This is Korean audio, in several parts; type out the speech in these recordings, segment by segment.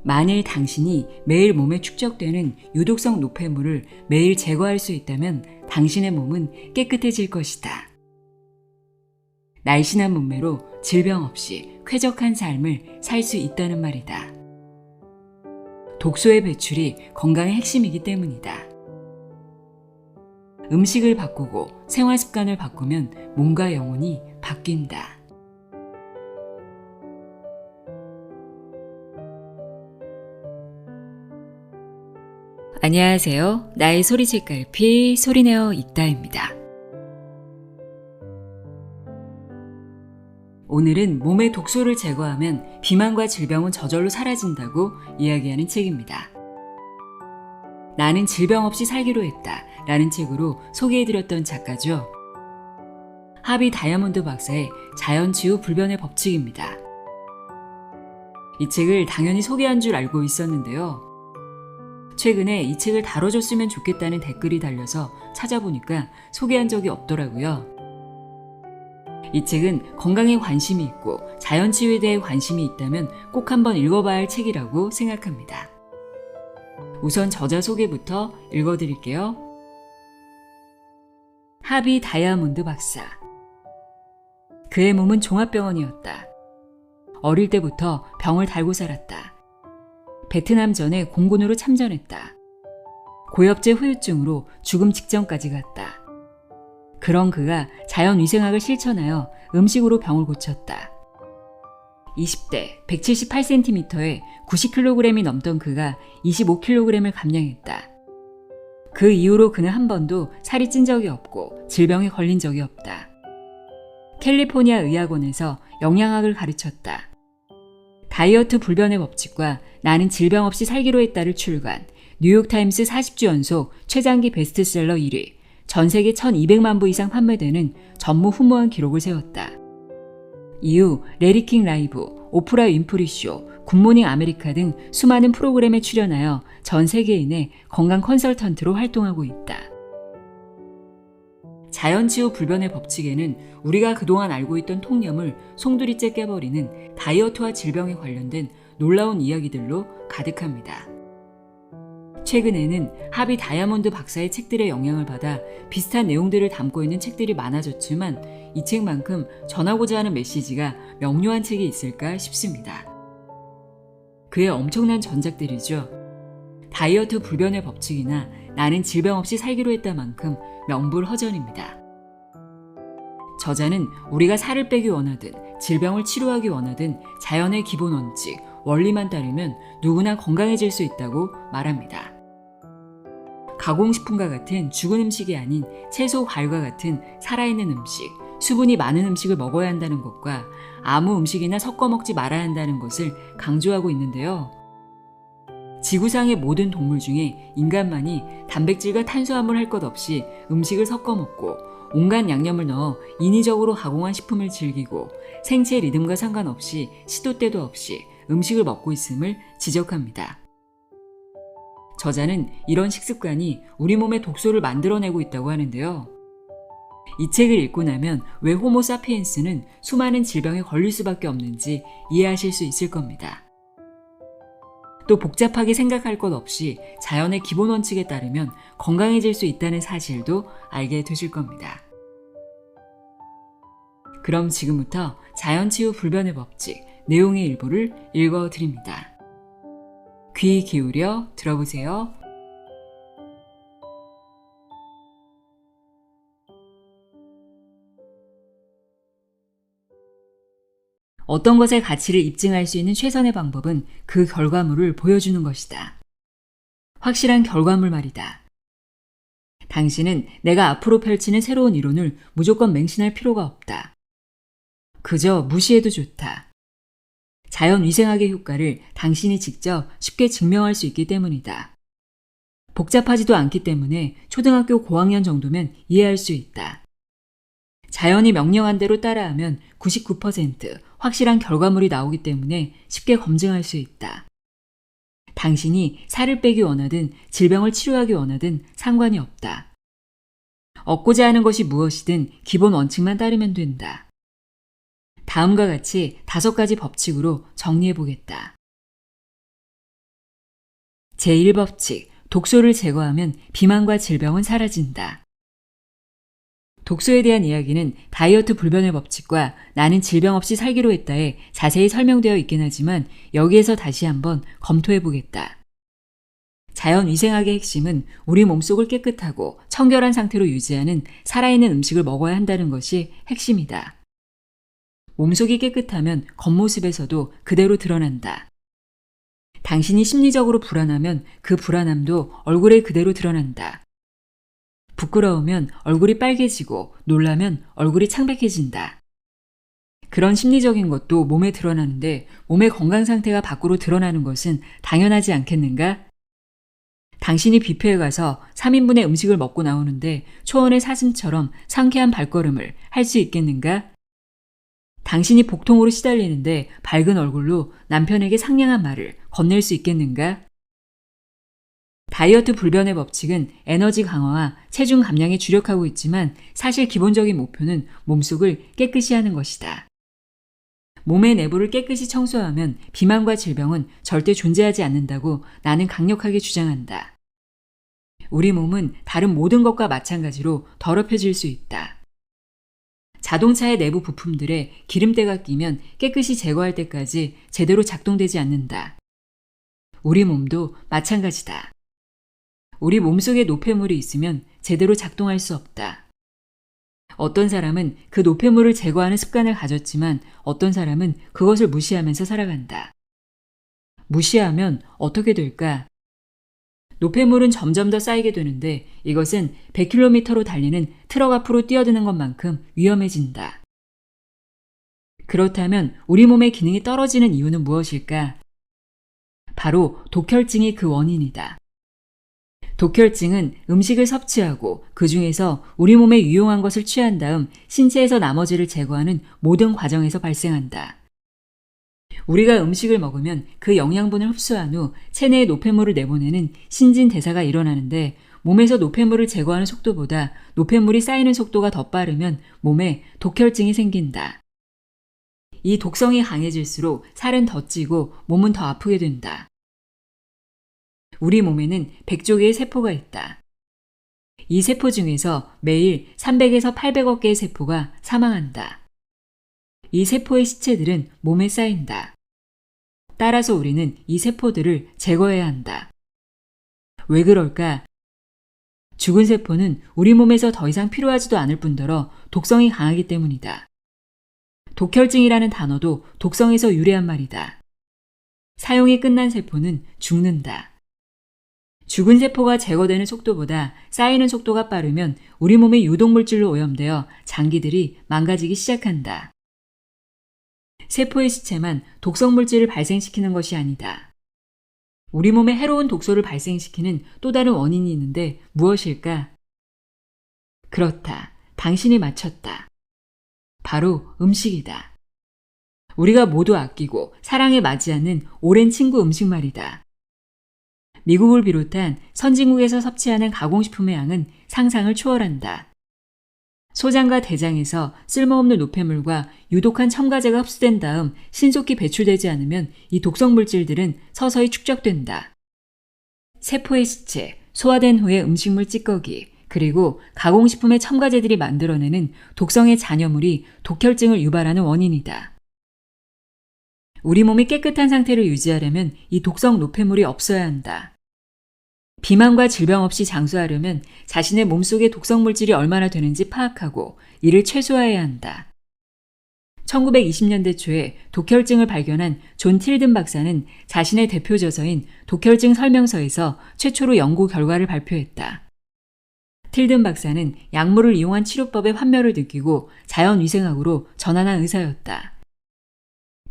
만일 당신이 매일 몸에 축적되는 유독성 노폐물을 매일 제거할 수 있다면 당신의 몸은 깨끗해질 것이다. 날씬한 몸매로 질병 없이 쾌적한 삶을 살 수 있다는 말이다. 독소의 배출이 건강의 핵심이기 때문이다. 음식을 바꾸고 생활 습관을 바꾸면 몸과 영혼이 바뀐다. 안녕하세요. 나의 소리책갈피 소리내어 읽다입니다. 오늘은 몸의 독소를 제거하면 비만과 질병은 저절로 사라진다고 이야기하는 책입니다. 나는 질병 없이 살기로 했다 라는 책으로 소개해드렸던 작가죠. 하비 다이아몬드 박사의 자연치유 불변의 법칙입니다. 이 책을 당연히 소개한 줄 알고 있었는데요. 최근에 이 책을 다뤄줬으면 좋겠다는 댓글이 달려서 찾아보니까 소개한 적이 없더라고요. 이 책은 건강에 관심이 있고 자연치유에 대해 관심이 있다면 꼭 한번 읽어봐야 할 책이라고 생각합니다. 우선 저자 소개부터 읽어드릴게요. 하비 다이아몬드 박사. 그의 몸은 종합병원이었다. 어릴 때부터 병을 달고 살았다. 베트남전에 공군으로 참전했다. 고엽제 후유증으로 죽음 직전까지 갔다. 그런 그가 자연위생학을 실천하여 음식으로 병을 고쳤다. 20대 178cm에 90kg이 넘던 그가 25kg을 감량했다. 그 이후로 그는 한 번도 살이 찐 적이 없고 질병에 걸린 적이 없다. 캘리포니아 의학원에서 영양학을 가르쳤다. 다이어트 불변의 법칙과 나는 질병 없이 살기로 했다를 출간, 뉴욕타임스 40주 연속 최장기 베스트셀러 1위, 전 세계 1200만 부 이상 판매되는 전무후무한 기록을 세웠다. 이후 레리킹 라이브, 오프라 윈프리 쇼, 굿모닝 아메리카 등 수많은 프로그램에 출연하여 전 세계인의 건강 컨설턴트로 활동하고 있다. 자연치유 불변의 법칙에는 우리가 그동안 알고 있던 통념을 송두리째 깨버리는 다이어트와 질병에 관련된 놀라운 이야기들로 가득합니다. 최근에는 하비 다이아몬드 박사의 책들의 영향을 받아 비슷한 내용들을 담고 있는 책들이 많아졌지만 이 책만큼 전하고자 하는 메시지가 명료한 책이 있을까 싶습니다. 그의 엄청난 전작들이죠. 다이어트 불변의 법칙이나 나는 질병 없이 살기로 했다만큼 명불허전입니다. 저자는 우리가 살을 빼기 원하든 질병을 치료하기 원하든 자연의 기본 원칙, 원리만 따르면 누구나 건강해질 수 있다고 말합니다. 가공식품과 같은 죽은 음식이 아닌 채소, 과일과 같은 살아있는 음식, 수분이 많은 음식을 먹어야 한다는 것과 아무 음식이나 섞어 먹지 말아야 한다는 것을 강조하고 있는데요. 지구상의 모든 동물 중에 인간만이 단백질과 탄수화물 할 것 없이 음식을 섞어 먹고 온갖 양념을 넣어 인위적으로 가공한 식품을 즐기고 생체 리듬과 상관없이 시도 때도 없이 음식을 먹고 있음을 지적합니다. 저자는 이런 식습관이 우리 몸에 독소를 만들어내고 있다고 하는데요. 이 책을 읽고 나면 왜 호모 사피엔스는 수많은 질병에 걸릴 수밖에 없는지 이해하실 수 있을 겁니다. 또 복잡하게 생각할 것 없이 자연의 기본 원칙에 따르면 건강해질 수 있다는 사실도 알게 되실 겁니다. 그럼 지금부터 자연치유 불변의 법칙 내용의 일부를 읽어드립니다. 귀 기울여 들어보세요. 어떤 것의 가치를 입증할 수 있는 최선의 방법은 그 결과물을 보여주는 것이다. 확실한 결과물 말이다. 당신은 내가 앞으로 펼치는 새로운 이론을 무조건 맹신할 필요가 없다. 그저 무시해도 좋다. 자연위생학의 효과를 당신이 직접 쉽게 증명할 수 있기 때문이다. 복잡하지도 않기 때문에 초등학교 고학년 정도면 이해할 수 있다. 자연이 명령한 대로 따라하면 99% 확실한 결과물이 나오기 때문에 쉽게 검증할 수 있다. 당신이 살을 빼기 원하든 질병을 치료하기 원하든 상관이 없다. 얻고자 하는 것이 무엇이든 기본 원칙만 따르면 된다. 다음과 같이 5가지 법칙으로 정리해 보겠다. 제1법칙, 독소를 제거하면 비만과 질병은 사라진다. 독소에 대한 이야기는 다이어트 불변의 법칙과 나는 질병 없이 살기로 했다에 자세히 설명되어 있긴 하지만 여기에서 다시 한번 검토해 보겠다. 자연위생학의 핵심은 우리 몸속을 깨끗하고 청결한 상태로 유지하는 살아있는 음식을 먹어야 한다는 것이 핵심이다. 몸속이 깨끗하면 겉모습에서도 그대로 드러난다. 당신이 심리적으로 불안하면 그 불안함도 얼굴에 그대로 드러난다. 부끄러우면 얼굴이 빨개지고 놀라면 얼굴이 창백해진다. 그런 심리적인 것도 몸에 드러나는데 몸의 건강 상태가 밖으로 드러나는 것은 당연하지 않겠는가? 당신이 뷔페에 가서 3인분의 음식을 먹고 나오는데 초원의 사슴처럼 상쾌한 발걸음을 할 수 있겠는가? 당신이 복통으로 시달리는데 밝은 얼굴로 남편에게 상냥한 말을 건넬 수 있겠는가? 다이어트 불변의 법칙은 에너지 강화와 체중 감량에 주력하고 있지만 사실 기본적인 목표는 몸속을 깨끗이 하는 것이다. 몸의 내부를 깨끗이 청소하면 비만과 질병은 절대 존재하지 않는다고 나는 강력하게 주장한다. 우리 몸은 다른 모든 것과 마찬가지로 더럽혀질 수 있다. 자동차의 내부 부품들에 기름때가 끼면 깨끗이 제거할 때까지 제대로 작동되지 않는다. 우리 몸도 마찬가지다. 우리 몸속에 노폐물이 있으면 제대로 작동할 수 없다. 어떤 사람은 그 노폐물을 제거하는 습관을 가졌지만 어떤 사람은 그것을 무시하면서 살아간다. 무시하면 어떻게 될까? 노폐물은 점점 더 쌓이게 되는데 이것은 100km로 달리는 트럭 앞으로 뛰어드는 것만큼 위험해진다. 그렇다면 우리 몸의 기능이 떨어지는 이유는 무엇일까? 바로 독혈증이 그 원인이다. 독혈증은 음식을 섭취하고 그 중에서 우리 몸에 유용한 것을 취한 다음 신체에서 나머지를 제거하는 모든 과정에서 발생한다. 우리가 음식을 먹으면 그 영양분을 흡수한 후 체내에 노폐물을 내보내는 신진대사가 일어나는데 몸에서 노폐물을 제거하는 속도보다 노폐물이 쌓이는 속도가 더 빠르면 몸에 독혈증이 생긴다. 이 독성이 강해질수록 살은 더 찌고 몸은 더 아프게 된다. 우리 몸에는 100조 개의 세포가 있다. 이 세포 중에서 매일 300에서 800억 개의 세포가 사망한다. 이 세포의 시체들은 몸에 쌓인다. 따라서 우리는 이 세포들을 제거해야 한다. 왜 그럴까? 죽은 세포는 우리 몸에서 더 이상 필요하지도 않을 뿐더러 독성이 강하기 때문이다. 독혈증이라는 단어도 독성에서 유래한 말이다. 사용이 끝난 세포는 죽는다. 죽은 세포가 제거되는 속도보다 쌓이는 속도가 빠르면 우리 몸의 유독물질로 오염되어 장기들이 망가지기 시작한다. 세포의 시체만 독성물질을 발생시키는 것이 아니다. 우리 몸에 해로운 독소를 발생시키는 또 다른 원인이 있는데 무엇일까? 그렇다. 당신이 맞췄다. 바로 음식이다. 우리가 모두 아끼고 사랑에 맞이하는 오랜 친구 음식 말이다. 미국을 비롯한 선진국에서 섭취하는 가공식품의 양은 상상을 초월한다. 소장과 대장에서 쓸모없는 노폐물과 유독한 첨가제가 흡수된 다음 신속히 배출되지 않으면 이 독성 물질들은 서서히 축적된다. 세포의 시체, 소화된 후의 음식물 찌꺼기, 그리고 가공식품의 첨가제들이 만들어내는 독성의 잔여물이 독혈증을 유발하는 원인이다. 우리 몸이 깨끗한 상태를 유지하려면 이 독성 노폐물이 없어야 한다. 비만과 질병 없이 장수하려면 자신의 몸속에 독성 물질이 얼마나 되는지 파악하고 이를 최소화해야 한다. 1920년대 초에 독혈증을 발견한 존 틸든 박사는 자신의 대표 저서인 독혈증 설명서에서 최초로 연구 결과를 발표했다. 틸든 박사는 약물을 이용한 치료법의 환멸을 느끼고 자연위생학으로 전환한 의사였다.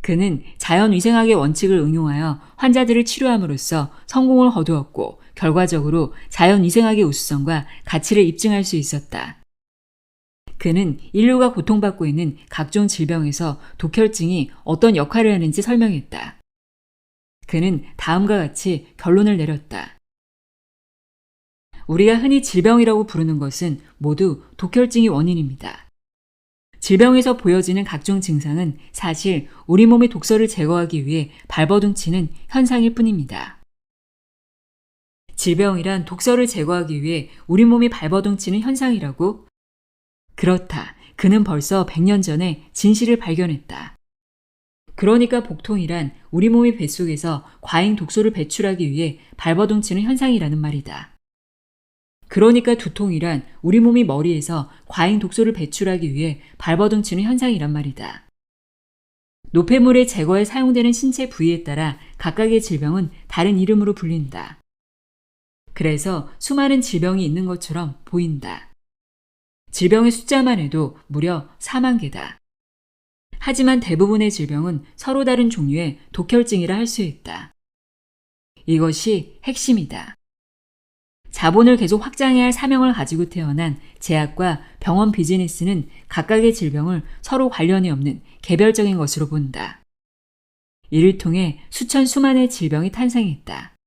그는 자연위생학의 원칙을 응용하여 환자들을 치료함으로써 성공을 거두었고 결과적으로 자연위생학의 우수성과 가치를 입증할 수 있었다. 그는 인류가 고통받고 있는 각종 질병에서 독혈증이 어떤 역할을 하는지 설명했다. 그는 다음과 같이 결론을 내렸다. 우리가 흔히 질병이라고 부르는 것은 모두 독혈증이 원인입니다. 질병에서 보여지는 각종 증상은 사실 우리 몸의 독소를 제거하기 위해 발버둥치는 현상일 뿐입니다. 질병이란 독소를 제거하기 위해 우리 몸이 발버둥치는 현상이라고? 그렇다. 그는 벌써 100년 전에 진실을 발견했다. 그러니까 복통이란 우리 몸이 뱃속에서 과잉 독소를 배출하기 위해 발버둥치는 현상이라는 말이다. 그러니까 두통이란 우리 몸이 머리에서 과잉 독소를 배출하기 위해 발버둥치는 현상이란 말이다. 노폐물의 제거에 사용되는 신체 부위에 따라 각각의 질병은 다른 이름으로 불린다. 그래서 수많은 질병이 있는 것처럼 보인다. 질병의 숫자만 해도 무려 4만 개다. 하지만 대부분의 질병은 서로 다른 종류의 독혈증이라 할 수 있다. 이것이 핵심이다. 자본을 계속 확장해야 할 사명을 가지고 태어난 제약과 병원 비즈니스는 각각의 질병을 서로 관련이 없는 개별적인 것으로 본다. 이를 통해 수천 수만의 질병이 탄생했다.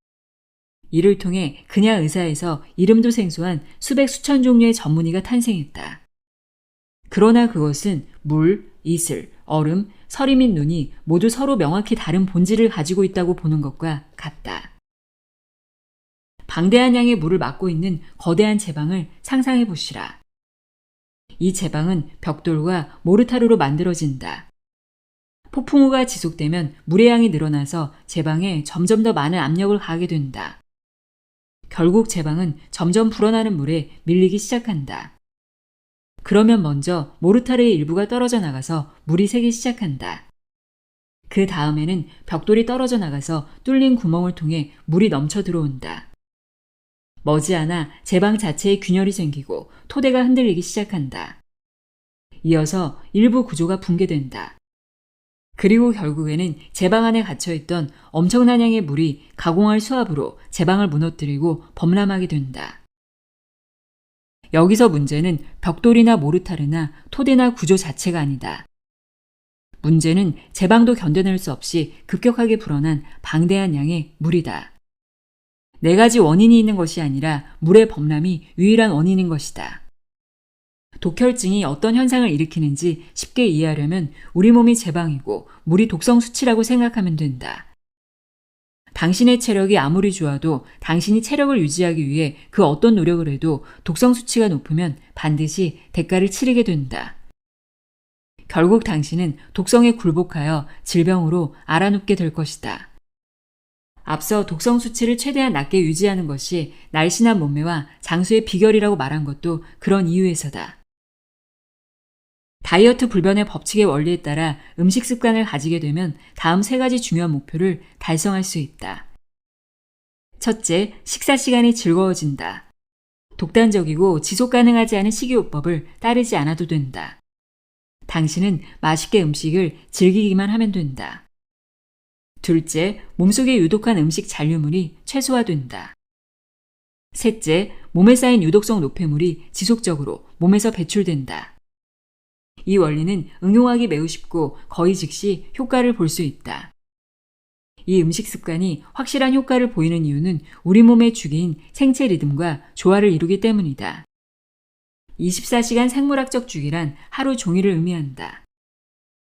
이를 통해 그냥 의사에서 이름도 생소한 수백 수천 종류의 전문의가 탄생했다. 그러나 그것은 물, 이슬, 얼음, 서리 및 눈이 모두 서로 명확히 다른 본질을 가지고 있다고 보는 것과 같다. 방대한 양의 물을 막고 있는 거대한 제방을 상상해 보시라. 이 제방은 벽돌과 모르타르로 만들어진다. 폭풍우가 지속되면 물의 양이 늘어나서 제방에 점점 더 많은 압력을 가하게 된다. 결국 제방은 점점 불어나는 물에 밀리기 시작한다. 그러면 먼저 모르타르의 일부가 떨어져 나가서 물이 새기 시작한다. 그 다음에는 벽돌이 떨어져 나가서 뚫린 구멍을 통해 물이 넘쳐 들어온다. 머지않아 제방 자체에 균열이 생기고 토대가 흔들리기 시작한다. 이어서 일부 구조가 붕괴된다. 그리고 결국에는 제방 안에 갇혀있던 엄청난 양의 물이 가공할 수압으로 제방을 무너뜨리고 범람하게 된다. 여기서 문제는 벽돌이나 모르타르나 토대나 구조 자체가 아니다. 문제는 제방도 견뎌낼 수 없이 급격하게 불어난 방대한 양의 물이다. 네 가지 원인이 있는 것이 아니라 물의 범람이 유일한 원인인 것이다. 독혈증이 어떤 현상을 일으키는지 쉽게 이해하려면 우리 몸이 제방이고 물이 독성 수치라고 생각하면 된다. 당신의 체력이 아무리 좋아도 당신이 체력을 유지하기 위해 그 어떤 노력을 해도 독성 수치가 높으면 반드시 대가를 치르게 된다. 결국 당신은 독성에 굴복하여 질병으로 앓아눕게 될 것이다. 앞서 독성 수치를 최대한 낮게 유지하는 것이 날씬한 몸매와 장수의 비결이라고 말한 것도 그런 이유에서다. 다이어트 불변의 법칙의 원리에 따라 음식 습관을 가지게 되면 다음 3가지 중요한 목표를 달성할 수 있다. 첫째, 식사 시간이 즐거워진다. 독단적이고 지속 가능하지 않은 식이요법을 따르지 않아도 된다. 당신은 맛있게 음식을 즐기기만 하면 된다. 둘째, 몸속에 유독한 음식 잔류물이 최소화된다. 셋째, 몸에 쌓인 유독성 노폐물이 지속적으로 몸에서 배출된다. 이 원리는 응용하기 매우 쉽고 거의 즉시 효과를 볼 수 있다. 이 음식 습관이 확실한 효과를 보이는 이유는 우리 몸의 주기인 생체 리듬과 조화를 이루기 때문이다. 24시간 생물학적 주기란 하루 종일을 의미한다.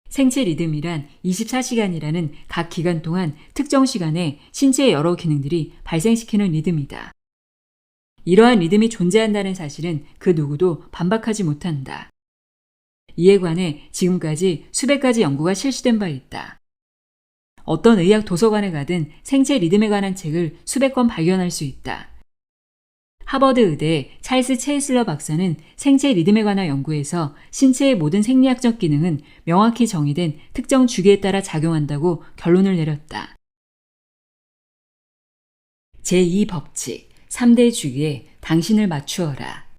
생체 리듬이란 24시간이라는 각 기간 동안 특정 시간에 신체의 여러 기능들이 발생시키는 리듬이다. 이러한 리듬이 존재한다는 사실은 그 누구도 반박하지 못한다. 이에 관해 지금까지 수백 가지 연구가 실시된 바 있다. 어떤 의학 도서관에 가든 생체 리듬에 관한 책을 수백 권 발견할 수 있다. 하버드 의대 찰스 체이슬러 박사는 생체 리듬에 관한 연구에서 신체의 모든 생리학적 기능은 명확히 정의된 특정 주기에 따라 작용한다고 결론을 내렸다. 제2법칙, 3대 주기에 당신을 맞추어라.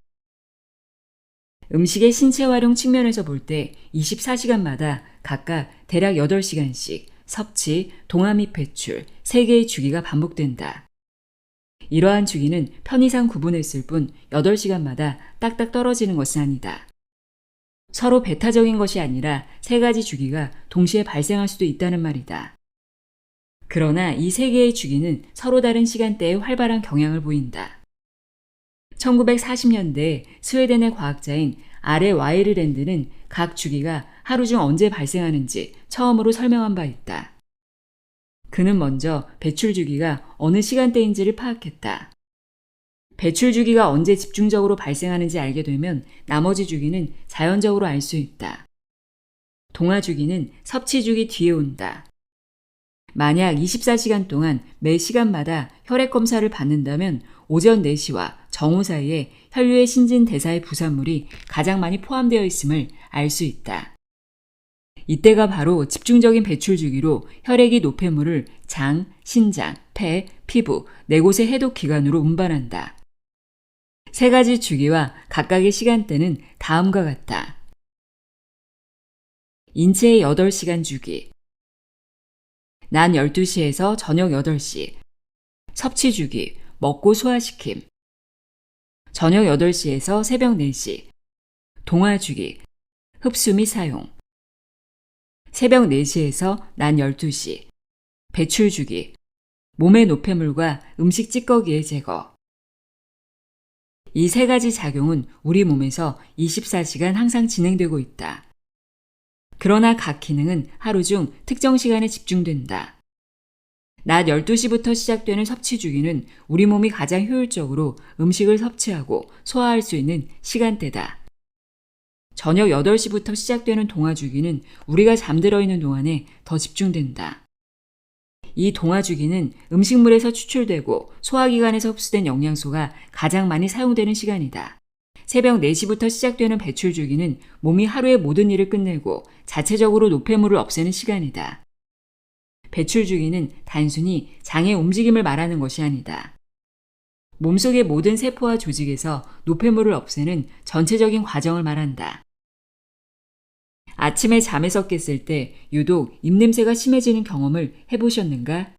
음식의 신체 활용 측면에서 볼 때 24시간마다 각각 대략 8시간씩 섭취, 동화 및 배출 3개의 주기가 반복된다. 이러한 주기는 편의상 구분했을 뿐 8시간마다 딱딱 떨어지는 것은 아니다. 서로 배타적인 것이 아니라 3가지 주기가 동시에 발생할 수도 있다는 말이다. 그러나 이 3개의 주기는 서로 다른 시간대에 활발한 경향을 보인다. 1940년대 스웨덴의 과학자인 아레 와이르랜드는 각 주기가 하루 중 언제 발생하는지 처음으로 설명한 바 있다. 그는 먼저 배출 주기가 어느 시간대인지를 파악했다. 배출 주기가 언제 집중적으로 발생하는지 알게 되면 나머지 주기는 자연적으로 알 수 있다. 동화 주기는 섭취 주기 뒤에 온다. 만약 24시간 동안 매 시간마다 혈액 검사를 받는다면 오전 4시와 정오 사이에 혈류의 신진대사의 부산물이 가장 많이 포함되어 있음을 알 수 있다. 이때가 바로 집중적인 배출 주기로 혈액이 노폐물을 장, 신장, 폐, 피부, 4곳의 해독 기관으로 운반한다. 3가지 주기와 각각의 시간대는 다음과 같다. 인체의 8시간 주기. 낮 12시에서 저녁 8시. 섭취 주기, 먹고 소화시킴. 저녁 8시에서 새벽 4시. 동화 주기, 흡수 및 사용. 새벽 4시에서 낮 12시. 배출 주기, 몸의 노폐물과 음식 찌꺼기의 제거. 이 3가지 작용은 우리 몸에서 24시간 항상 진행되고 있다. 그러나 각 기능은 하루 중 특정 시간에 집중된다. 낮 12시부터 시작되는 섭취 주기는 우리 몸이 가장 효율적으로 음식을 섭취하고 소화할 수 있는 시간대다. 저녁 8시부터 시작되는 동화 주기는 우리가 잠들어 있는 동안에 더 집중된다. 이 동화 주기는 음식물에서 추출되고 소화기관에서 흡수된 영양소가 가장 많이 사용되는 시간이다. 새벽 4시부터 시작되는 배출 주기는 몸이 하루의 모든 일을 끝내고 자체적으로 노폐물을 없애는 시간이다. 배출 주기는 단순히 장의 움직임을 말하는 것이 아니다. 몸속의 모든 세포와 조직에서 노폐물을 없애는 전체적인 과정을 말한다. 아침에 잠에서 깼을 때 유독 입냄새가 심해지는 경험을 해보셨는가?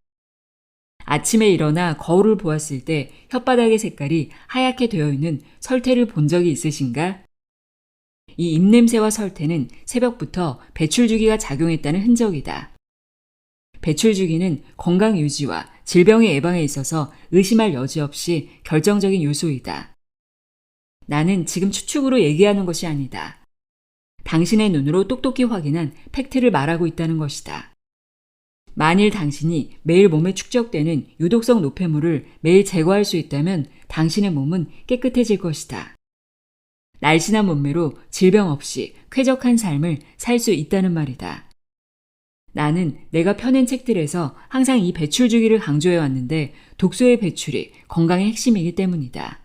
아침에 일어나 거울을 보았을 때 혓바닥의 색깔이 하얗게 되어 있는 설태를 본 적이 있으신가? 이 입냄새와 설태는 새벽부터 배출 주기가 작용했다는 흔적이다. 배출 주기는 건강 유지와 질병의 예방에 있어서 의심할 여지 없이 결정적인 요소이다. 나는 지금 추측으로 얘기하는 것이 아니다. 당신의 눈으로 똑똑히 확인한 팩트를 말하고 있다는 것이다. 만일 당신이 매일 몸에 축적되는 유독성 노폐물을 매일 제거할 수 있다면 당신의 몸은 깨끗해질 것이다. 날씬한 몸매로 질병 없이 쾌적한 삶을 살 수 있다는 말이다. 나는 내가 펴낸 책들에서 항상 이 배출 주기를 강조해 왔는데 독소의 배출이 건강의 핵심이기 때문이다.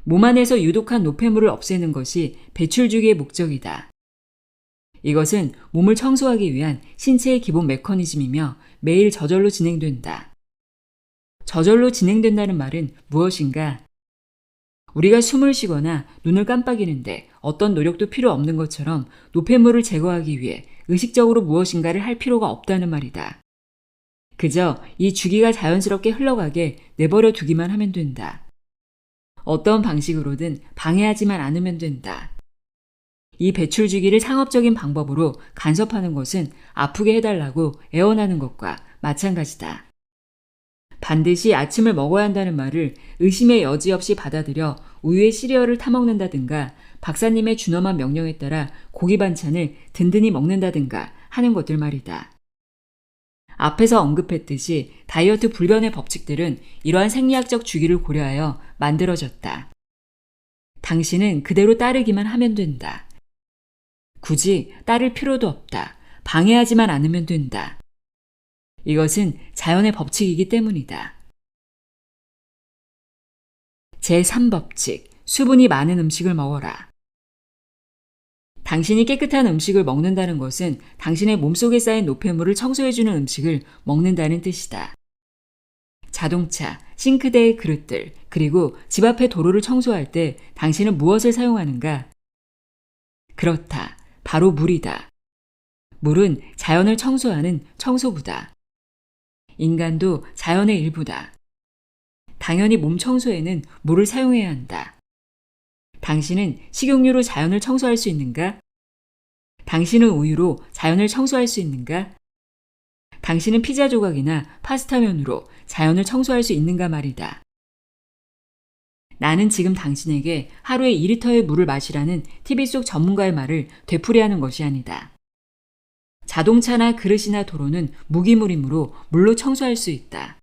몸 안에서 유독한 노폐물을 없애는 것이 배출 주기의 목적이다. 이것은 몸을 청소하기 위한 신체의 기본 메커니즘이며 매일 저절로 진행된다. 저절로 진행된다는 말은 무엇인가? 우리가 숨을 쉬거나 눈을 깜빡이는데 어떤 노력도 필요 없는 것처럼 노폐물을 제거하기 위해 의식적으로 무엇인가를 할 필요가 없다는 말이다. 그저 이 주기가 자연스럽게 흘러가게 내버려 두기만 하면 된다. 어떤 방식으로든 방해하지만 않으면 된다. 이 배출 주기를 상업적인 방법으로 간섭하는 것은 아프게 해달라고 애원하는 것과 마찬가지다. 반드시 아침을 먹어야 한다는 말을 의심의 여지 없이 받아들여 우유에 시리얼을 타먹는다든가 박사님의 준엄한 명령에 따라 고기 반찬을 든든히 먹는다든가 하는 것들 말이다. 앞에서 언급했듯이 다이어트 불변의 법칙들은 이러한 생리학적 주기를 고려하여 만들어졌다. 당신은 그대로 따르기만 하면 된다. 굳이 따를 필요도 없다. 방해하지만 않으면 된다. 이것은 자연의 법칙이기 때문이다. 제3법칙, 수분이 많은 음식을 먹어라. 당신이 깨끗한 음식을 먹는다는 것은 당신의 몸속에 쌓인 노폐물을 청소해주는 음식을 먹는다는 뜻이다. 자동차, 싱크대의 그릇들, 그리고 집 앞의 도로를 청소할 때 당신은 무엇을 사용하는가? 그렇다. 바로 물이다. 물은 자연을 청소하는 청소부다. 인간도 자연의 일부다. 당연히 몸 청소에는 물을 사용해야 한다. 당신은 식용유로 자연을 청소할 수 있는가? 당신은 우유로 자연을 청소할 수 있는가? 당신은 피자 조각이나 파스타면으로 자연을 청소할 수 있는가 말이다. 나는 지금 당신에게 하루에 2리터의 물을 마시라는 TV 속 전문가의 말을 되풀이하는 것이 아니다. 자동차나 그릇이나 도로는 무기물이므로 물로 청소할 수 있다.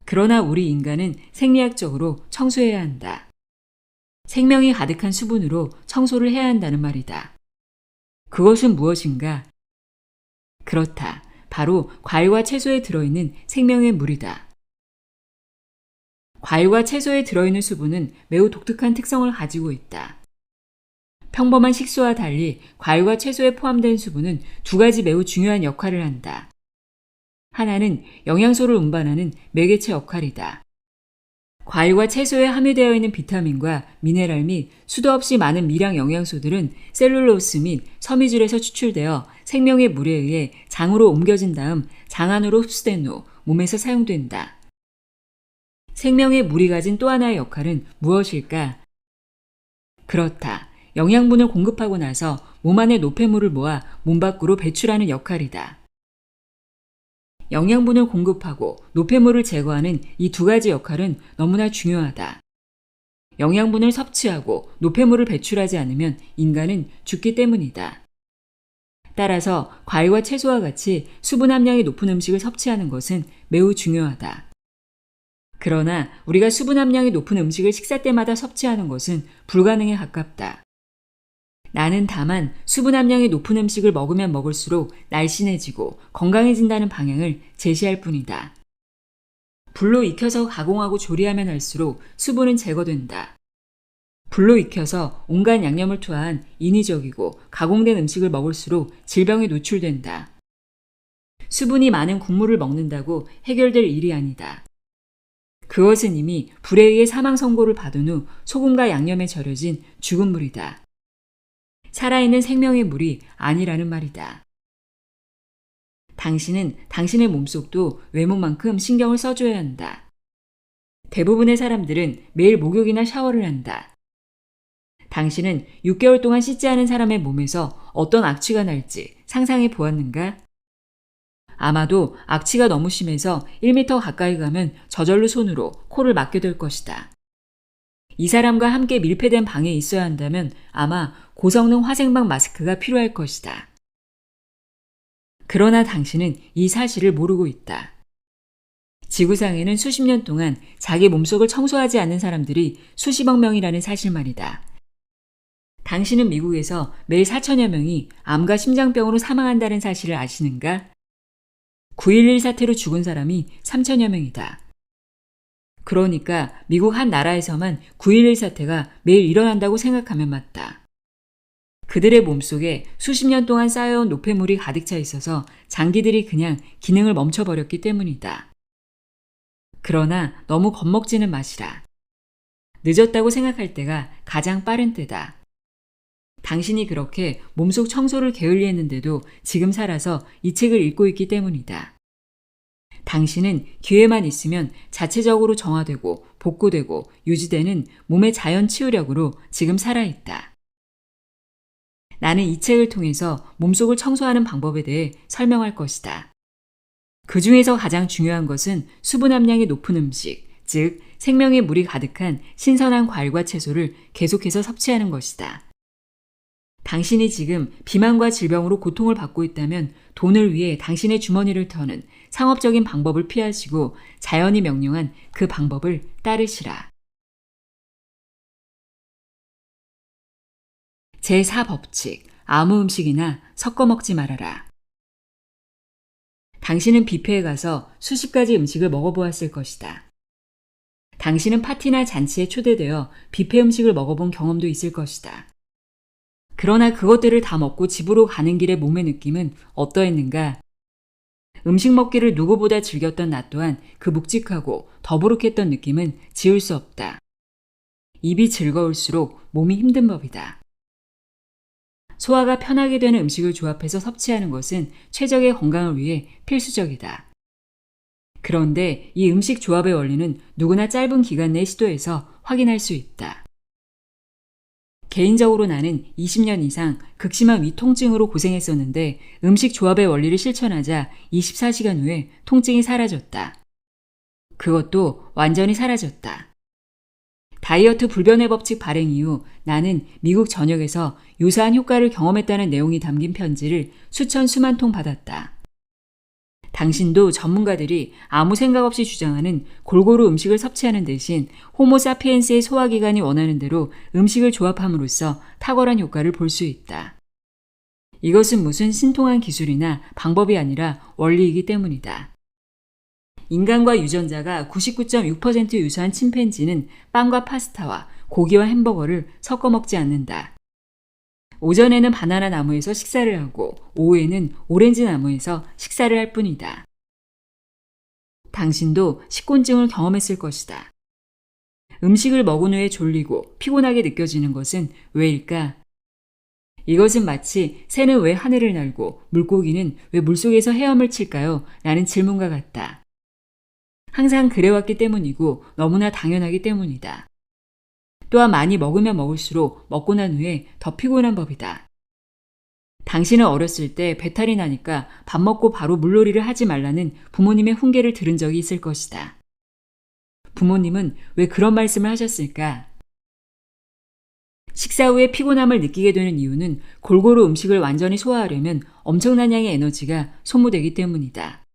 그러나 우리 인간은 생리학적으로 청소해야 한다. 생명이 가득한 수분으로 청소를 해야 한다는 말이다. 그것은 무엇인가? 그렇다. 바로 과일과 채소에 들어있는 생명의 물이다. 과일과 채소에 들어있는 수분은 매우 독특한 특성을 가지고 있다. 평범한 식수와 달리 과일과 채소에 포함된 수분은 두 가지 매우 중요한 역할을 한다. 하나는 영양소를 운반하는 매개체 역할이다. 과일과 채소에 함유되어 있는 비타민과 미네랄 및 수도 없이 많은 미량 영양소들은 셀룰로스 및 섬유질에서 추출되어 생명의 물에 의해 장으로 옮겨진 다음 장 안으로 흡수된 후 몸에서 사용된다. 생명의 물이 가진 또 하나의 역할은 무엇일까? 그렇다. 영양분을 공급하고 나서 몸 안의 노폐물을 모아 몸 밖으로 배출하는 역할이다. 영양분을 공급하고 노폐물을 제거하는 이 두 가지 역할은 너무나 중요하다. 영양분을 섭취하고 노폐물을 배출하지 않으면 인간은 죽기 때문이다. 따라서 과일과 채소와 같이 수분 함량이 높은 음식을 섭취하는 것은 매우 중요하다. 그러나 우리가 수분 함량이 높은 음식을 식사 때마다 섭취하는 것은 불가능에 가깝다. 나는 다만 수분 함량이 높은 음식을 먹으면 먹을수록 날씬해지고 건강해진다는 방향을 제시할 뿐이다. 불로 익혀서 가공하고 조리하면 할수록 수분은 제거된다. 불로 익혀서 온갖 양념을 투하한 인위적이고 가공된 음식을 먹을수록 질병에 노출된다. 수분이 많은 국물을 먹는다고 해결될 일이 아니다. 그것은 이미 불에 의해 사망 선고를 받은 후 소금과 양념에 절여진 죽은 물이다. 살아있는 생명의 물이 아니라는 말이다. 당신은 당신의 몸속도 외모만큼 신경을 써줘야 한다. 대부분의 사람들은 매일 목욕이나 샤워를 한다. 당신은 6개월 동안 씻지 않은 사람의 몸에서 어떤 악취가 날지 상상해 보았는가? 아마도 악취가 너무 심해서 1m 가까이 가면 저절로 손으로 코를 막게 될 것이다. 이 사람과 함께 밀폐된 방에 있어야 한다면 아마 고성능 화생방 마스크가 필요할 것이다. 그러나 당신은 이 사실을 모르고 있다. 지구상에는 수십 년 동안 자기 몸속을 청소하지 않는 사람들이 수십억 명이라는 사실 말이다. 당신은 미국에서 매일 4천여 명이 암과 심장병으로 사망한다는 사실을 아시는가? 9.11 사태로 죽은 사람이 3천여 명이다. 그러니까 미국 한 나라에서만 9.11 사태가 매일 일어난다고 생각하면 맞다. 그들의 몸속에 수십 년 동안 쌓여온 노폐물이 가득 차 있어서 장기들이 그냥 기능을 멈춰버렸기 때문이다. 그러나 너무 겁먹지는 마시라. 늦었다고 생각할 때가 가장 빠른 때다. 당신이 그렇게 몸속 청소를 게을리했는데도 지금 살아서 이 책을 읽고 있기 때문이다. 당신은 기회만 있으면 자체적으로 정화되고 복구되고 유지되는 몸의 자연 치유력으로 지금 살아있다. 나는 이 책을 통해서 몸속을 청소하는 방법에 대해 설명할 것이다. 그 중에서 가장 중요한 것은 수분 함량이 높은 음식, 즉 생명의 물이 가득한 신선한 과일과 채소를 계속해서 섭취하는 것이다. 당신이 지금 비만과 질병으로 고통을 받고 있다면 돈을 위해 당신의 주머니를 터는 상업적인 방법을 피하시고 자연이 명령한 그 방법을 따르시라. 제4법칙, 아무 음식이나 섞어 먹지 말아라. 당신은 뷔페에 가서 수십 가지 음식을 먹어보았을 것이다. 당신은 파티나 잔치에 초대되어 뷔페 음식을 먹어본 경험도 있을 것이다. 그러나 그것들을 다 먹고 집으로 가는 길의 몸의 느낌은 어떠했는가? 음식 먹기를 누구보다 즐겼던 나 또한 그 묵직하고 더부룩했던 느낌은 지울 수 없다. 입이 즐거울수록 몸이 힘든 법이다. 소화가 편하게 되는 음식을 조합해서 섭취하는 것은 최적의 건강을 위해 필수적이다. 그런데 이 음식 조합의 원리는 누구나 짧은 기간 내에 시도해서 확인할 수 있다. 개인적으로 나는 20년 이상 극심한 위 통증으로 고생했었는데 음식 조합의 원리를 실천하자 24시간 후에 통증이 사라졌다. 그것도 완전히 사라졌다. 다이어트 불변의 법칙 발행 이후 나는 미국 전역에서 유사한 효과를 경험했다는 내용이 담긴 편지를 수천 수만 통 받았다. 당신도 전문가들이 아무 생각 없이 주장하는 골고루 음식을 섭취하는 대신 호모사피엔스의 소화기관이 원하는 대로 음식을 조합함으로써 탁월한 효과를 볼 수 있다. 이것은 무슨 신통한 기술이나 방법이 아니라 원리이기 때문이다. 인간과 유전자가 99.6% 유사한 침팬지는 빵과 파스타와 고기와 햄버거를 섞어 먹지 않는다. 오전에는 바나나 나무에서 식사를 하고 오후에는 오렌지 나무에서 식사를 할 뿐이다. 당신도 식곤증을 경험했을 것이다. 음식을 먹은 후에 졸리고 피곤하게 느껴지는 것은 왜일까? 이것은 마치 새는 왜 하늘을 날고 물고기는 왜 물속에서 헤엄을 칠까요? 라는 질문과 같다. 항상 그래왔기 때문이고 너무나 당연하기 때문이다. 또한 많이 먹으면 먹을수록 먹고 난 후에 더 피곤한 법이다. 당신은 어렸을 때 배탈이 나니까 밥 먹고 바로 물놀이를 하지 말라는 부모님의 훈계를 들은 적이 있을 것이다. 부모님은 왜 그런 말씀을 하셨을까? 식사 후에 피곤함을 느끼게 되는 이유는 골고루 음식을 완전히 소화하려면 엄청난 양의 에너지가 소모되기 때문이다.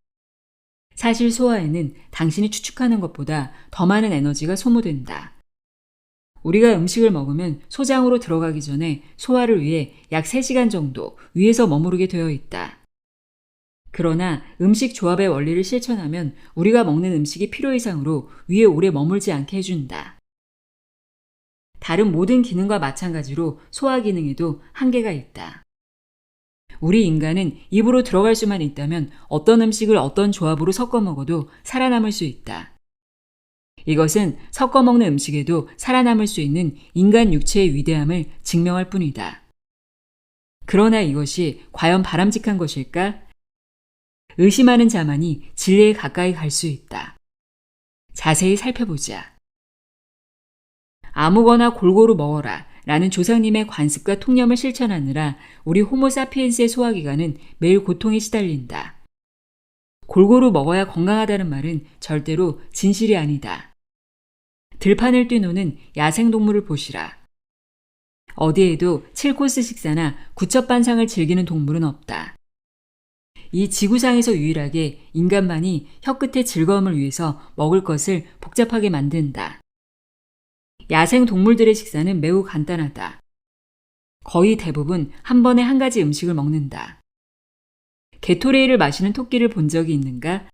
사실 소화에는 당신이 추측하는 것보다 더 많은 에너지가 소모된다. 우리가 음식을 먹으면 소장으로 들어가기 전에 소화를 위해 약 3시간 정도 위에서 머무르게 되어 있다. 그러나 음식 조합의 원리를 실천하면 우리가 먹는 음식이 필요 이상으로 위에 오래 머물지 않게 해준다. 다른 모든 기능과 마찬가지로 소화 기능에도 한계가 있다. 우리 인간은 입으로 들어갈 수만 있다면 어떤 음식을 어떤 조합으로 섞어 먹어도 살아남을 수 있다. 이것은 섞어 먹는 음식에도 살아남을 수 있는 인간 육체의 위대함을 증명할 뿐이다. 그러나 이것이 과연 바람직한 것일까? 의심하는 자만이 진리에 가까이 갈 수 있다. 자세히 살펴보자. 아무거나 골고루 먹어라 라는 조상님의 관습과 통념을 실천하느라 우리 호모사피엔스의 소화기관은 매일 고통에 시달린다. 골고루 먹어야 건강하다는 말은 절대로 진실이 아니다. 들판을 뛰노는 야생동물을 보시라. 어디에도 7코스 식사나 구첩반상을 즐기는 동물은 없다. 이 지구상에서 유일하게 인간만이 혀끝의 즐거움을 위해서 먹을 것을 복잡하게 만든다. 야생 동물들의 식사는 매우 간단하다. 거의 대부분 한 번에 한 가지 음식을 먹는다. 게토레이를 마시는 토끼를 본 적이 있는가?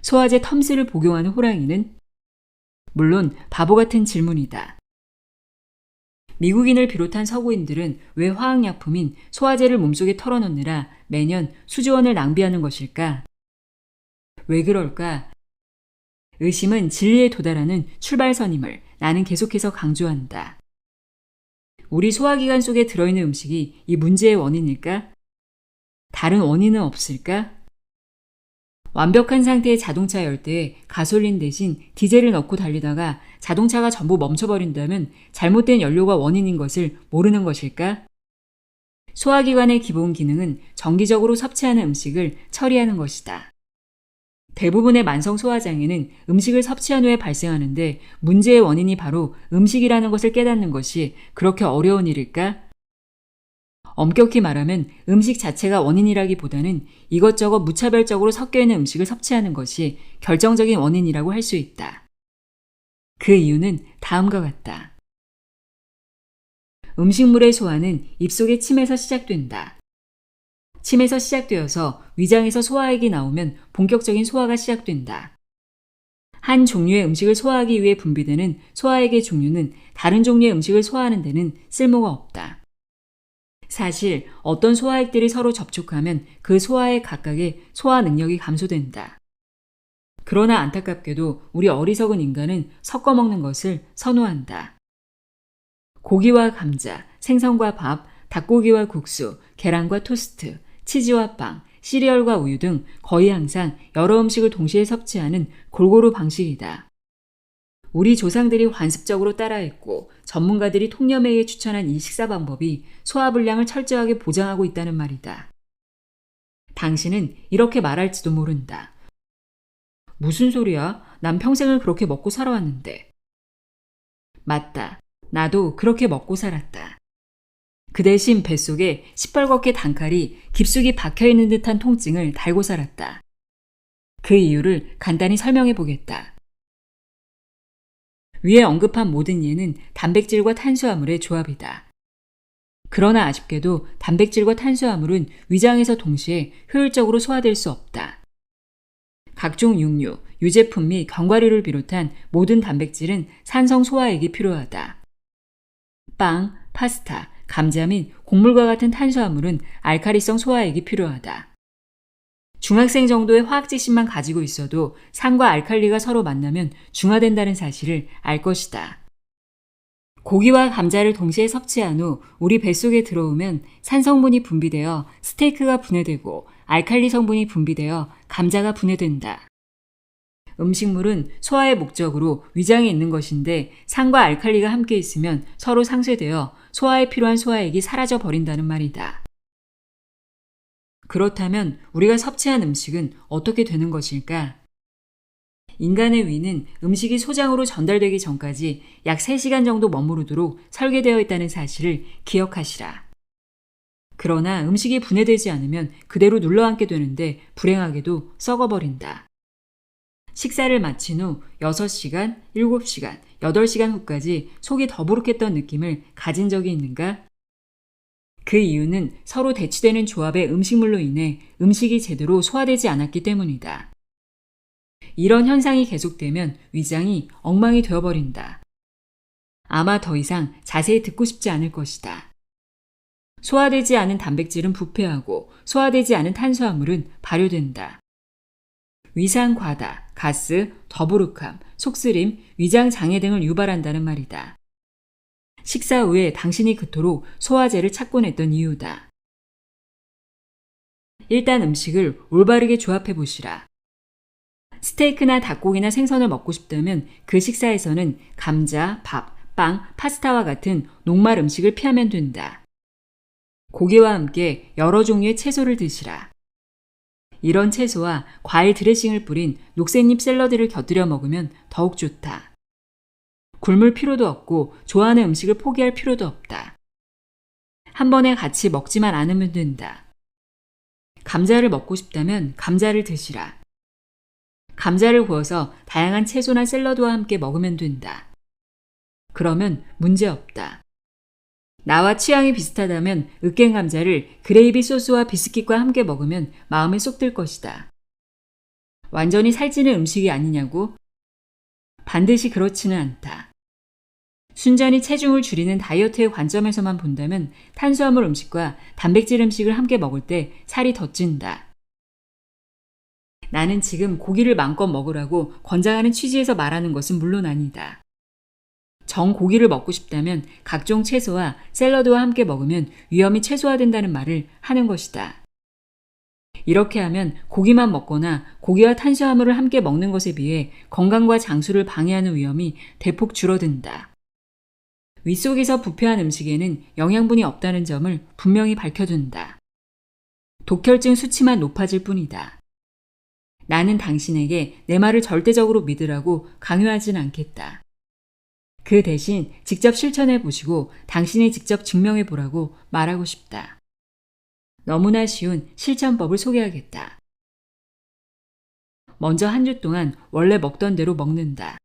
소화제 텀스를 복용하는 호랑이는? 물론 바보 같은 질문이다. 미국인을 비롯한 서구인들은 왜 화학약품인 소화제를 몸속에 털어넣느라 매년 수조 원을 낭비하는 것일까? 왜 그럴까? 의심은 진리에 도달하는 출발선임을 나는 계속해서 강조한다. 우리 소화기관 속에 들어있는 음식이 이 문제의 원인일까? 다른 원인은 없을까? 완벽한 상태의 자동차 열대에 가솔린 대신 디젤을 넣고 달리다가 자동차가 전부 멈춰버린다면 잘못된 연료가 원인인 것을 모르는 것일까? 소화기관의 기본 기능은 정기적으로 섭취하는 음식을 처리하는 것이다. 대부분의 만성 소화장애는 음식을 섭취한 후에 발생하는데 문제의 원인이 바로 음식이라는 것을 깨닫는 것이 그렇게 어려운 일일까? 엄격히 말하면 음식 자체가 원인이라기보다는 이것저것 무차별적으로 섞여있는 음식을 섭취하는 것이 결정적인 원인이라고 할 수 있다. 그 이유는 다음과 같다. 음식물의 소화는 입속의 침에서 시작된다. 침에서 시작되어서 위장에서 소화액이 나오면 본격적인 소화가 시작된다. 한 종류의 음식을 소화하기 위해 분비되는 소화액의 종류는 다른 종류의 음식을 소화하는 데는 쓸모가 없다. 사실 어떤 소화액들이 서로 접촉하면 그 소화액 각각의 소화 능력이 감소된다. 그러나 안타깝게도 우리 어리석은 인간은 섞어 먹는 것을 선호한다. 고기와 감자, 생선과 밥, 닭고기와 국수, 계란과 토스트, 치즈와 빵, 시리얼과 우유 등 거의 항상 여러 음식을 동시에 섭취하는 골고루 방식이다. 우리 조상들이 관습적으로 따라했고 전문가들이 통념에 의해 추천한 이 식사 방법이 소화불량을 철저하게 보장하고 있다는 말이다. 당신은 이렇게 말할지도 모른다. 무슨 소리야? 난 평생을 그렇게 먹고 살아왔는데. 맞다. 나도 그렇게 먹고 살았다. 그 대신 뱃속에 시뻘겋게 단칼이 깊숙이 박혀있는 듯한 통증을 달고 살았다. 그 이유를 간단히 설명해 보겠다. 위에 언급한 모든 예는 단백질과 탄수화물의 조합이다. 그러나 아쉽게도 단백질과 탄수화물은 위장에서 동시에 효율적으로 소화될 수 없다. 각종 육류, 유제품 및 견과류를 비롯한 모든 단백질은 산성 소화액이 필요하다. 빵, 파스타, 감자 및 곡물과 같은 탄수화물은 알칼리성 소화액이 필요하다. 중학생 정도의 화학 지식만 가지고 있어도 산과 알칼리가 서로 만나면 중화된다는 사실을 알 것이다. 고기와 감자를 동시에 섭취한 후 우리 뱃속에 들어오면 산 성분이 분비되어 스테이크가 분해되고 알칼리 성분이 분비되어 감자가 분해된다. 음식물은 소화의 목적으로 위장에 있는 것인데 산과 알칼리가 함께 있으면 서로 상쇄되어 소화에 필요한 소화액이 사라져 버린다는 말이다. 그렇다면 우리가 섭취한 음식은 어떻게 되는 것일까? 인간의 위는 음식이 소장으로 전달되기 전까지 약 3시간 정도 머무르도록 설계되어 있다는 사실을 기억하시라. 그러나 음식이 분해되지 않으면 그대로 눌러앉게 되는데 불행하게도 썩어버린다. 식사를 마친 후 6시간, 7시간, 8시간 후까지 속이 더부룩했던 느낌을 가진 적이 있는가? 그 이유는 서로 대치되는 조합의 음식물로 인해 음식이 제대로 소화되지 않았기 때문이다. 이런 현상이 계속되면 위장이 엉망이 되어버린다. 아마 더 이상 자세히 듣고 싶지 않을 것이다. 소화되지 않은 단백질은 부패하고 소화되지 않은 탄수화물은 발효된다. 위산 과다, 가스, 더부룩함, 속쓰림, 위장 장애 등을 유발한다는 말이다. 식사 후에 당신이 그토록 소화제를 찾곤 했던 이유다. 일단 음식을 올바르게 조합해 보시라. 스테이크나 닭고기나 생선을 먹고 싶다면 그 식사에서는 감자, 밥, 빵, 파스타와 같은 녹말 음식을 피하면 된다. 고기와 함께 여러 종류의 채소를 드시라. 이런 채소와 과일 드레싱을 뿌린 녹색잎 샐러드를 곁들여 먹으면 더욱 좋다. 굶을 필요도 없고 좋아하는 음식을 포기할 필요도 없다. 한 번에 같이 먹지만 않으면 된다. 감자를 먹고 싶다면 감자를 드시라. 감자를 구워서 다양한 채소나 샐러드와 함께 먹으면 된다. 그러면 문제 없다. 나와 취향이 비슷하다면 으깬 감자를 그레이비 소스와 비스킷과 함께 먹으면 마음에 쏙 들 것이다. 완전히 살찌는 음식이 아니냐고? 반드시 그렇지는 않다. 순전히 체중을 줄이는 다이어트의 관점에서만 본다면 탄수화물 음식과 단백질 음식을 함께 먹을 때 살이 더 찐다. 나는 지금 고기를 마음껏 먹으라고 권장하는 취지에서 말하는 것은 물론 아니다. 정 고기를 먹고 싶다면 각종 채소와 샐러드와 함께 먹으면 위험이 최소화된다는 말을 하는 것이다. 이렇게 하면 고기만 먹거나 고기와 탄수화물을 함께 먹는 것에 비해 건강과 장수를 방해하는 위험이 대폭 줄어든다. 윗속에서 부패한 음식에는 영양분이 없다는 점을 분명히 밝혀둔다. 독혈증 수치만 높아질 뿐이다. 나는 당신에게 내 말을 절대적으로 믿으라고 강요하진 않겠다. 그 대신 직접 실천해 보시고 당신이 직접 증명해 보라고 말하고 싶다. 너무나 쉬운 실천법을 소개하겠다. 먼저 한 주 동안 원래 먹던 대로 먹는다.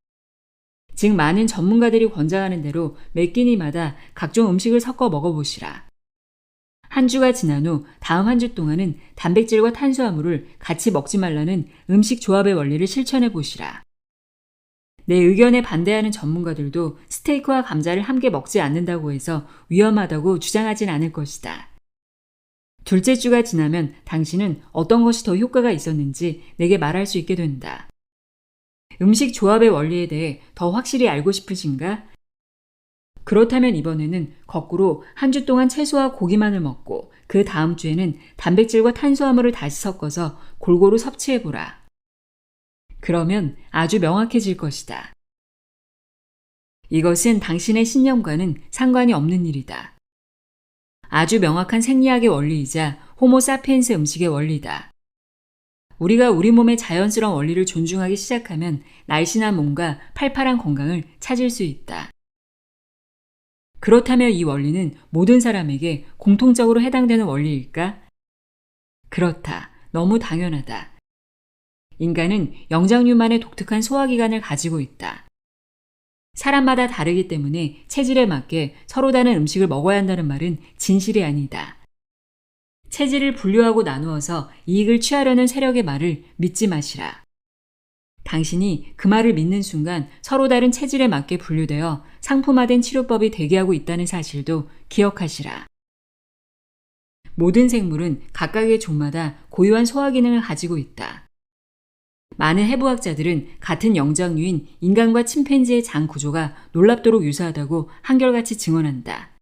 즉 많은 전문가들이 권장하는 대로 매 끼니마다 각종 음식을 섞어 먹어보시라. 한 주가 지난 후 다음 한 주 동안은 단백질과 탄수화물을 같이 먹지 말라는 음식 조합의 원리를 실천해 보시라. 내 의견에 반대하는 전문가들도 스테이크와 감자를 함께 먹지 않는다고 해서 위험하다고 주장하진 않을 것이다. 둘째 주가 지나면 당신은 어떤 것이 더 효과가 있었는지 내게 말할 수 있게 된다. 음식 조합의 원리에 대해 더 확실히 알고 싶으신가? 그렇다면 이번에는 거꾸로 한 주 동안 채소와 고기만을 먹고 그 다음 주에는 단백질과 탄수화물을 다시 섞어서 골고루 섭취해보라. 그러면 아주 명확해질 것이다. 이것은 당신의 신념과는 상관이 없는 일이다. 아주 명확한 생리학의 원리이자 호모사피엔스 음식의 원리다. 우리가 우리 몸의 자연스러운 원리를 존중하기 시작하면 날씬한 몸과 팔팔한 건강을 찾을 수 있다. 그렇다면 이 원리는 모든 사람에게 공통적으로 해당되는 원리일까? 그렇다. 너무 당연하다. 인간은 영장류만의 독특한 소화기관을 가지고 있다. 사람마다 다르기 때문에 체질에 맞게 서로 다른 음식을 먹어야 한다는 말은 진실이 아니다. 체질을 분류하고 나누어서 이익을 취하려는 세력의 말을 믿지 마시라. 당신이 그 말을 믿는 순간 서로 다른 체질에 맞게 분류되어 상품화된 치료법이 대기하고 있다는 사실도 기억하시라. 모든 생물은 각각의 종마다 고유한 소화 기능을 가지고 있다. 많은 해부학자들은 같은 영장류인 인간과 침팬지의 장 구조가 놀랍도록 유사하다고 한결같이 증언한다.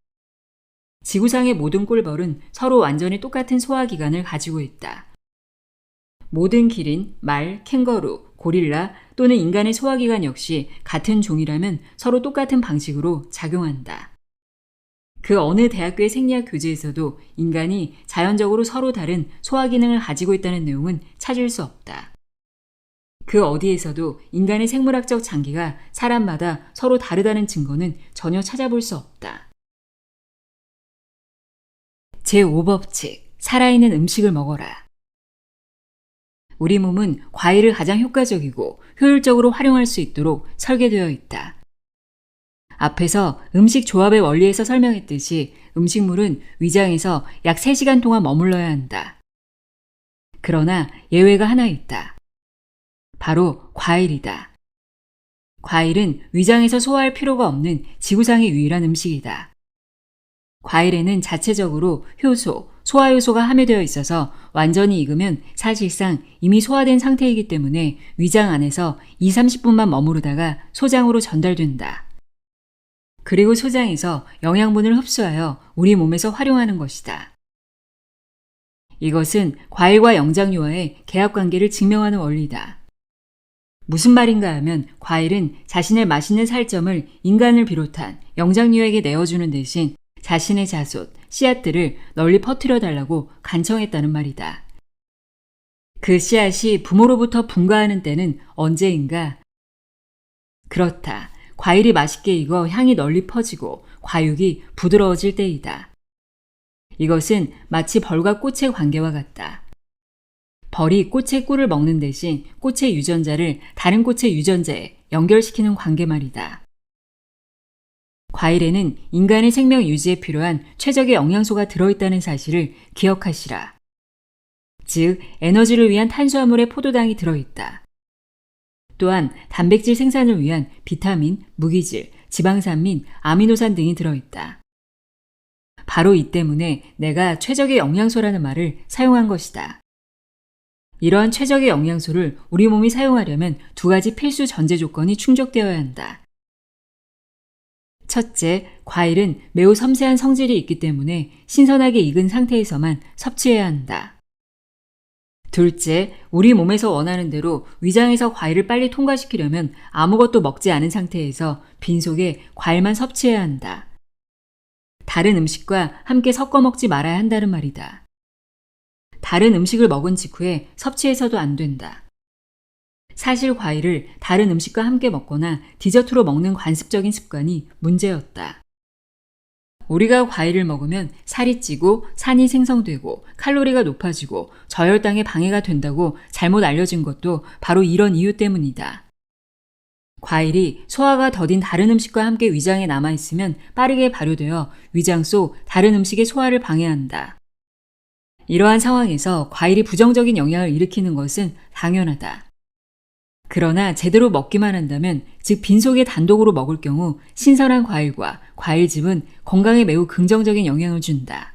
지구상의 모든 꿀벌은 서로 완전히 똑같은 소화기관을 가지고 있다. 모든 기린, 말, 캥거루, 고릴라 또는 인간의 소화기관 역시 같은 종이라면 서로 똑같은 방식으로 작용한다. 그 어느 대학교의 생리학 교재에서도 인간이 자연적으로 서로 다른 소화기능을 가지고 있다는 내용은 찾을 수 없다. 그 어디에서도 인간의 생물학적 장기가 사람마다 서로 다르다는 증거는 전혀 찾아볼 수 없다. 제5법칙, 살아있는 음식을 먹어라. 우리 몸은 과일을 가장 효과적이고 효율적으로 활용할 수 있도록 설계되어 있다. 앞에서 음식 조합의 원리에서 설명했듯이 음식물은 위장에서 약 3시간 동안 머물러야 한다. 그러나 예외가 하나 있다. 바로 과일이다. 과일은 위장에서 소화할 필요가 없는 지구상의 유일한 음식이다. 과일에는 자체적으로 효소, 소화효소가 함유되어 있어서 완전히 익으면 사실상 이미 소화된 상태이기 때문에 위장 안에서 2-30분만 머무르다가 소장으로 전달된다. 그리고 소장에서 영양분을 흡수하여 우리 몸에서 활용하는 것이다. 이것은 과일과 영장류와의 계약관계를 증명하는 원리다. 무슨 말인가 하면 과일은 자신의 맛있는 살점을 인간을 비롯한 영장류에게 내어주는 대신 자신의 자손, 씨앗들을 널리 퍼뜨려 달라고 간청했다는 말이다. 그 씨앗이 부모로부터 분가하는 때는 언제인가? 그렇다. 과일이 맛있게 익어 향이 널리 퍼지고 과육이 부드러워질 때이다. 이것은 마치 벌과 꽃의 관계와 같다. 벌이 꽃의 꿀을 먹는 대신 꽃의 유전자를 다른 꽃의 유전자에 연결시키는 관계 말이다. 과일에는 인간의 생명 유지에 필요한 최적의 영양소가 들어있다는 사실을 기억하시라. 즉, 에너지를 위한 탄수화물의 포도당이 들어있다. 또한 단백질 생산을 위한 비타민, 무기질, 지방산 및 아미노산 등이 들어있다. 바로 이 때문에 내가 최적의 영양소라는 말을 사용한 것이다. 이러한 최적의 영양소를 우리 몸이 사용하려면 2가지 필수 전제 조건이 충족되어야 한다. 첫째, 과일은 매우 섬세한 성질이 있기 때문에 신선하게 익은 상태에서만 섭취해야 한다. 둘째, 우리 몸에서 원하는 대로 위장에서 과일을 빨리 통과시키려면 아무것도 먹지 않은 상태에서 빈속에 과일만 섭취해야 한다. 다른 음식과 함께 섞어 먹지 말아야 한다는 말이다. 다른 음식을 먹은 직후에 섭취해서도 안 된다. 사실 과일을 다른 음식과 함께 먹거나 디저트로 먹는 관습적인 습관이 문제였다. 우리가 과일을 먹으면 살이 찌고 산이 생성되고 칼로리가 높아지고 저혈당에 방해가 된다고 잘못 알려진 것도 바로 이런 이유 때문이다. 과일이 소화가 더딘 다른 음식과 함께 위장에 남아있으면 빠르게 발효되어 위장 속 다른 음식의 소화를 방해한다. 이러한 상황에서 과일이 부정적인 영향을 일으키는 것은 당연하다. 그러나 제대로 먹기만 한다면, 즉 빈속에 단독으로 먹을 경우 신선한 과일과 과일즙은 건강에 매우 긍정적인 영향을 준다.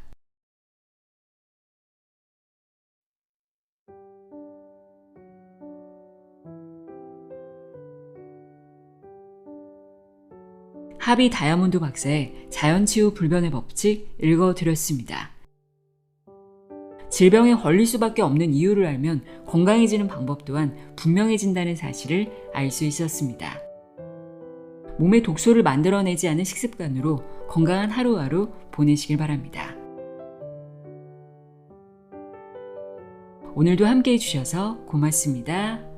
하비 다이아몬드 박사의 자연치유 불변의 법칙 읽어드렸습니다. 질병에 걸릴 수밖에 없는 이유를 알면 건강해지는 방법 또한 분명해진다는 사실을 알 수 있었습니다. 몸에 독소를 만들어내지 않은 식습관으로 건강한 하루하루 보내시길 바랍니다. 오늘도 함께 해주셔서 고맙습니다.